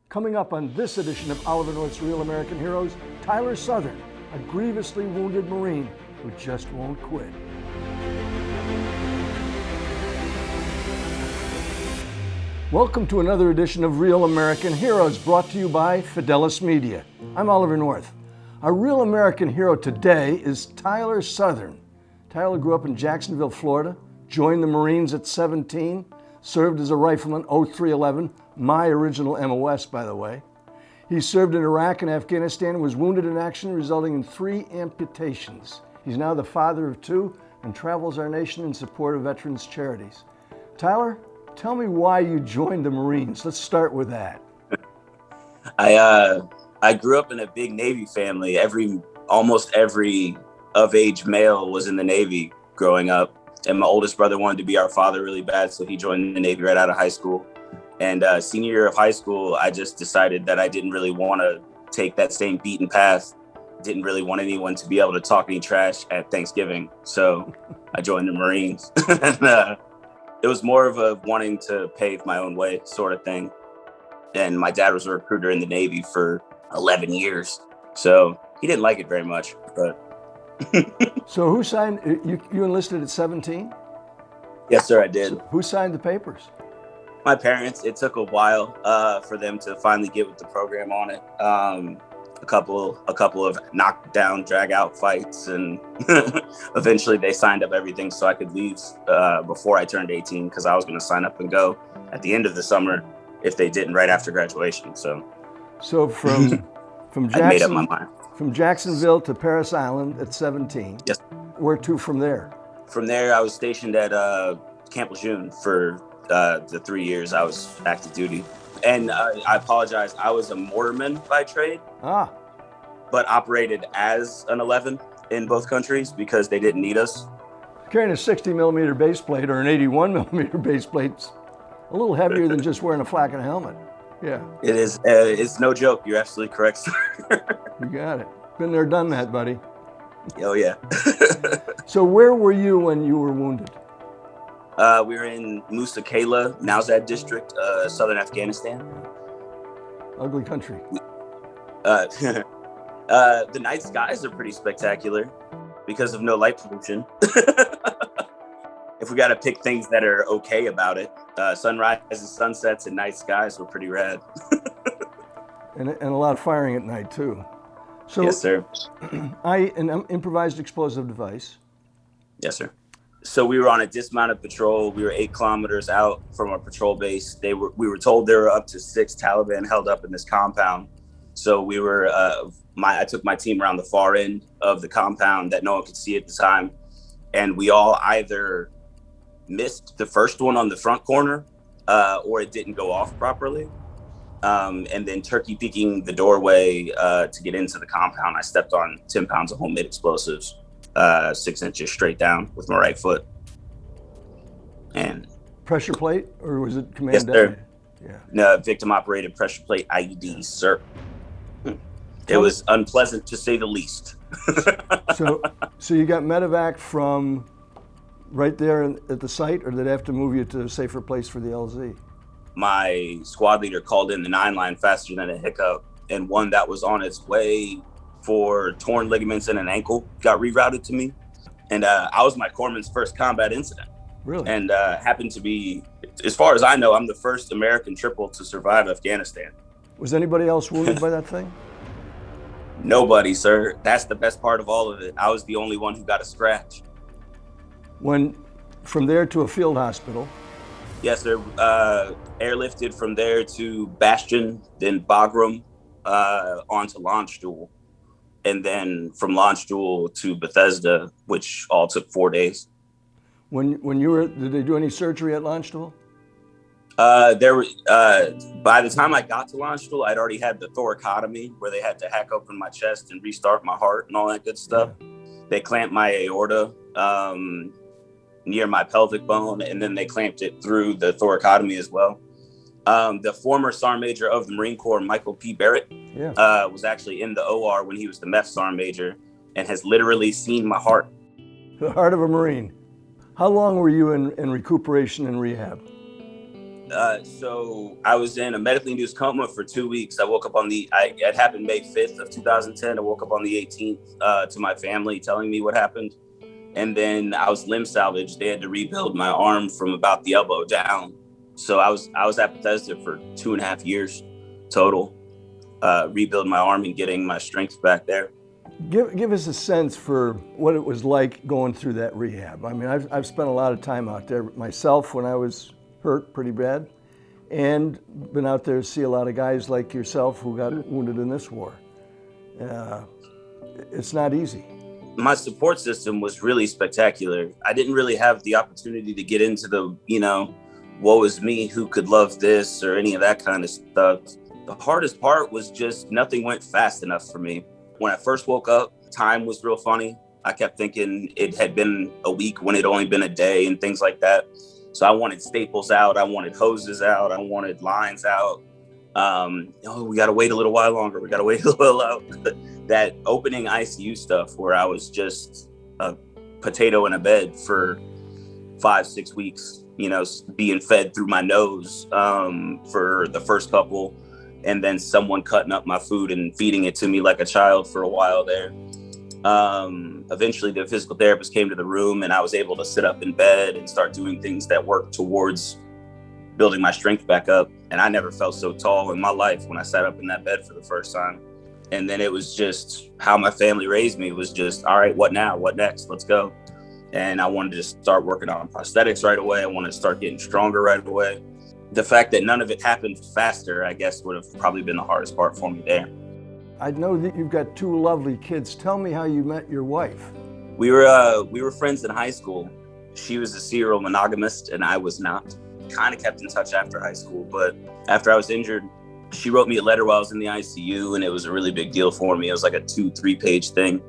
Coming up on this edition of Oliver North's Real American Heroes, Tyler Southern, a grievously wounded Marine who just won't quit. Welcome to another edition of Real American Heroes, brought to you by Fidelis Media. I'm Oliver North. Our Real American hero today is Tyler Southern. Tyler grew up in Jacksonville, Florida, joined the Marines at 17, served as a rifleman 0311, my original MOS, by the way. He served in Iraq and Afghanistan and was wounded in action, resulting in 3 amputations. He's now the father of 2 and travels our nation in support of veterans' charities. Tyler, tell me why you joined the Marines. Let's start with that. I grew up in a big Navy family. Almost every of-age male was in the Navy growing up. And my oldest brother wanted to be our father really bad, so he joined the Navy right out of high school. And senior year of high school, I just decided that I didn't really want to take that same beaten path. Didn't really want anyone to be able to talk any trash at Thanksgiving. So I joined the Marines. And, it was more of a wanting to pave my own way sort of thing. And my dad was a recruiter in the Navy for 11 years. So he didn't like it very much, but. So who signed, you enlisted at 17? Yes, sir, I did. So who signed the papers? My parents. It took a while for them to finally get with the program on it. A couple of knockdown, drag out fights, and eventually they signed up everything so I could leave before I turned 18, because I was going to sign up and go at the end of the summer if they didn't right after graduation. So from I made up my mind. From Jacksonville to Parris Island at 17. Yes. Where to from there? From there, I was stationed at Camp Lejeune for the 3 years I was active duty. And I apologize, I was a mortarman by trade, but operated as an 11 in both countries because they didn't need us. Carrying a 60 millimeter base plate or an 81 millimeter base plate's a little heavier than just wearing a flak and a helmet. Yeah. It is. It's no joke. You're absolutely correct, sir. You got it. Been there, done that, buddy. Oh, yeah. So where were you when you were wounded? We were in Musa Kala, Nowzad district, southern Afghanistan. Ugly country. The night skies are pretty spectacular because of no light pollution. If we got to pick things that are okay about it, sunrises, sunsets, and night skies were pretty rad. and a lot of firing at night, too. So, yes, sir. An improvised explosive device. Yes, sir. So we were on a dismounted patrol. We were 8 kilometers out from our patrol base. We were told there were up to 6 Taliban held up in this compound. So we were, I took my team around the far end of the compound that no one could see at the time. And we all either missed the first one on the front corner or it didn't go off properly. And then turkey peeking the doorway to get into the compound, I stepped on 10 pounds of homemade explosives, 6 inches straight down with my right foot. And pressure plate, or was it command? Yes, sir. Yeah. No, victim operated pressure plate IEDs, sir. It was unpleasant to say the least. So you got medevac from right there at the site, or did they have to move you to a safer place for the LZ? My squad leader called in the 9-line faster than a hiccup, and one that was on its way for torn ligaments in an ankle got rerouted to me. And I was my corpsman's first combat incident. Really? And happened to be, as far as I know, I'm the first American triple to survive Afghanistan. Was anybody else wounded by that thing? Nobody, sir. That's the best part of all of it. I was the only one who got a scratch. When from there to a field hospital? Yes, sir. Airlifted from there to Bastion, then Bagram, onto Landstuhl, and then from Landstuhl to Bethesda, which all took 4 days. When you were, did they do any surgery at Landstuhl? By the time I got to Landstuhl, I'd already had the thoracotomy where they had to hack open my chest and restart my heart and all that good stuff. Yeah. They clamped my aorta near my pelvic bone, and then they clamped it through the thoracotomy as well. The former Sergeant Major of the Marine Corps, Michael P. Barrett, was actually in the OR when he was the MEF Sergeant Major and has literally seen my heart. The heart of a Marine. How long were you in recuperation and rehab? So I was in a medically induced coma for 2 weeks. I woke up it happened May 5th of 2010. I woke up on the 18th to my family telling me what happened. And then I was limb salvaged. They had to rebuild my arm from about the elbow down. So I was at Bethesda for 2.5 years total, rebuilding my arm and getting my strength back there. Give us a sense for what it was like going through that rehab. I mean, I've spent a lot of time out there myself when I was hurt pretty bad, and been out there to see a lot of guys like yourself who got wounded in this war. It's not easy. My support system was really spectacular. I didn't really have the opportunity to get into the, woe is me, who could love this or any of that kind of stuff. The hardest part was just nothing went fast enough for me. When I first woke up, time was real funny. I kept thinking it had been a week when it only been a day and things like that. So I wanted staples out. I wanted hoses out. I wanted lines out. We got to wait a little while longer. We got to wait a little out. That opening ICU stuff where I was just a potato in a bed for 5-6 weeks, being fed through my nose for the first couple, and then someone cutting up my food and feeding it to me like a child for a while there. Eventually the physical therapist came to the room and I was able to sit up in bed and start doing things that worked towards building my strength back up. And I never felt so tall in my life when I sat up in that bed for the first time. And then it was just how my family raised me. It was just, all right, what now? What next? Let's go. And I wanted to start working on prosthetics right away. I wanted to start getting stronger right away. The fact that none of it happened faster, I guess, would have probably been the hardest part for me there. I know that you've got 2 lovely kids. Tell me how you met your wife. We were friends in high school. She was a serial monogamist and I was not. Kind of kept in touch after high school, but after I was injured, she wrote me a letter while I was in the ICU, and it was a really big deal for me. It was like a 2-3 page thing.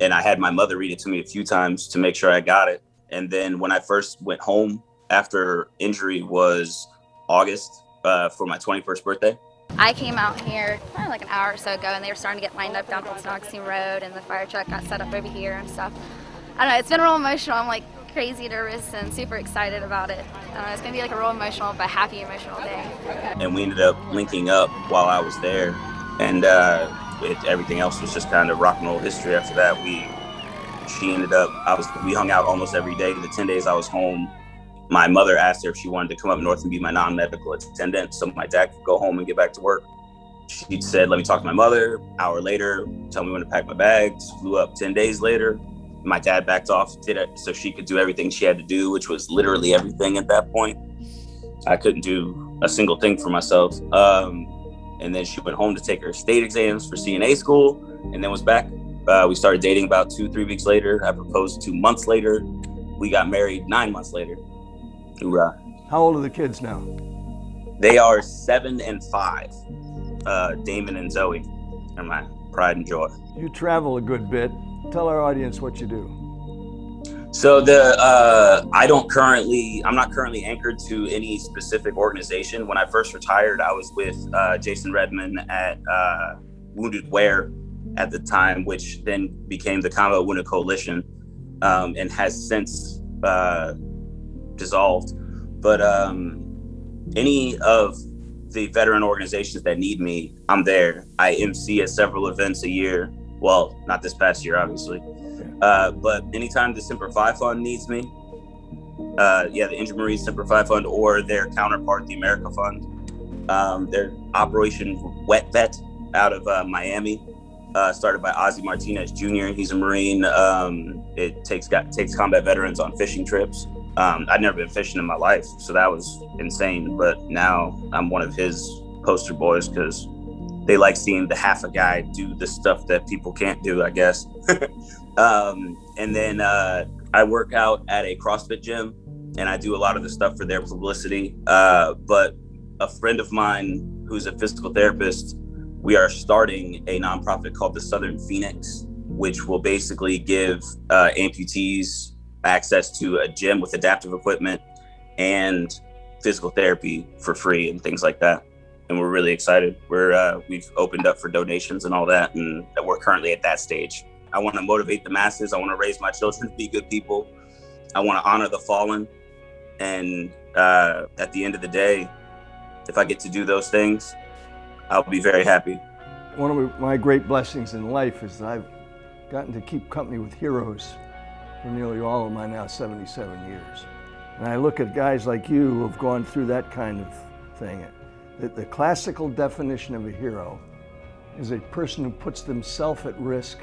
And I had my mother read it to me a few times to make sure I got it. And then when I first went home after injury was August for my 21st birthday. I came out here probably like an hour or so ago, and they were starting to get lined up down Old Tenacity Road, and the fire truck got set up over here and stuff. I don't know, it's been real emotional. I'm like crazy nervous and super excited about it. It's gonna be like a real emotional but happy emotional day. And we ended up linking up while I was there, and everything else was just kind of rock and roll history after that. We hung out almost every day. The 10 days I was home, my mother asked her if she wanted to come up north and be my non-medical attendant so my dad could go home and get back to work. She said, let me talk to my mother. Hour later, tell me when to pack my bags. Flew up 10 days later. My dad backed off, did it so she could do everything she had to do, which was literally everything at that point. I couldn't do a single thing for myself. And then she went home to take her state exams for CNA school and then was back. We started dating about 2-3 weeks later. I proposed 2 months later. We got married 9 months later. Hoorah. How old are the kids now? They are 7 and 5. Damon and Zoe are my pride and joy. You travel a good bit. Tell our audience what you do. So I'm not currently anchored to any specific organization. When I first retired, I was with Jason Redman at Wounded Wear at the time, which then became the Combat Wounded Coalition, and has since dissolved. But any of the veteran organizations that need me, I'm there. I MC at several events a year. Well, not this past year, obviously. But anytime the Semper Fi Fund needs me, the Injured Marines Semper Fi Fund or their counterpart, the America Fund, their Operation Wet Vet out of Miami, started by Ozzy Martinez Jr. He's a Marine. It takes combat veterans on fishing trips. I'd never been fishing in my life, so that was insane. But now I'm one of his poster boys because they like seeing the half a guy do the stuff that people can't do, I guess. And then I work out at a CrossFit gym, and I do a lot of the stuff for their publicity. But a friend of mine who's a physical therapist, we are starting a nonprofit called the Southern Phoenix, which will basically give amputees access to a gym with adaptive equipment and physical therapy for free and things like that. And we're really excited. We've opened up for donations and all that, and we're currently at that stage. I want to motivate the masses. I want to raise my children to be good people. I want to honor the fallen. And at the end of the day, if I get to do those things, I'll be very happy. One of my great blessings in life is that I've gotten to keep company with heroes for nearly all of my now 77 years. And I look at guys like you who have gone through that kind of thing. The classical definition of a hero is a person who puts themselves at risk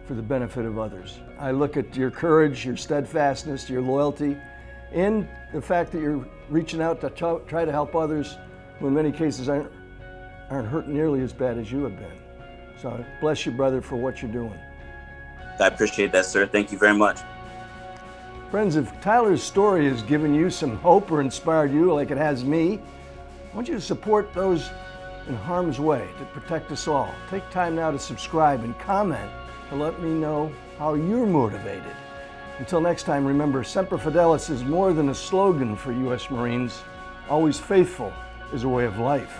for the benefit of others. I look at your courage, your steadfastness, your loyalty, and the fact that you're reaching out to try to help others who in many cases aren't hurt nearly as bad as you have been. So bless you, brother, for what you're doing. I appreciate that, sir. Thank you very much. Friends, if Tyler's story has given you some hope or inspired you like it has me, I want you to support those in harm's way to protect us all. Take time now to subscribe and comment to let me know how you're motivated. Until next time, remember, Semper Fidelis is more than a slogan for U.S. Marines. Always faithful is a way of life.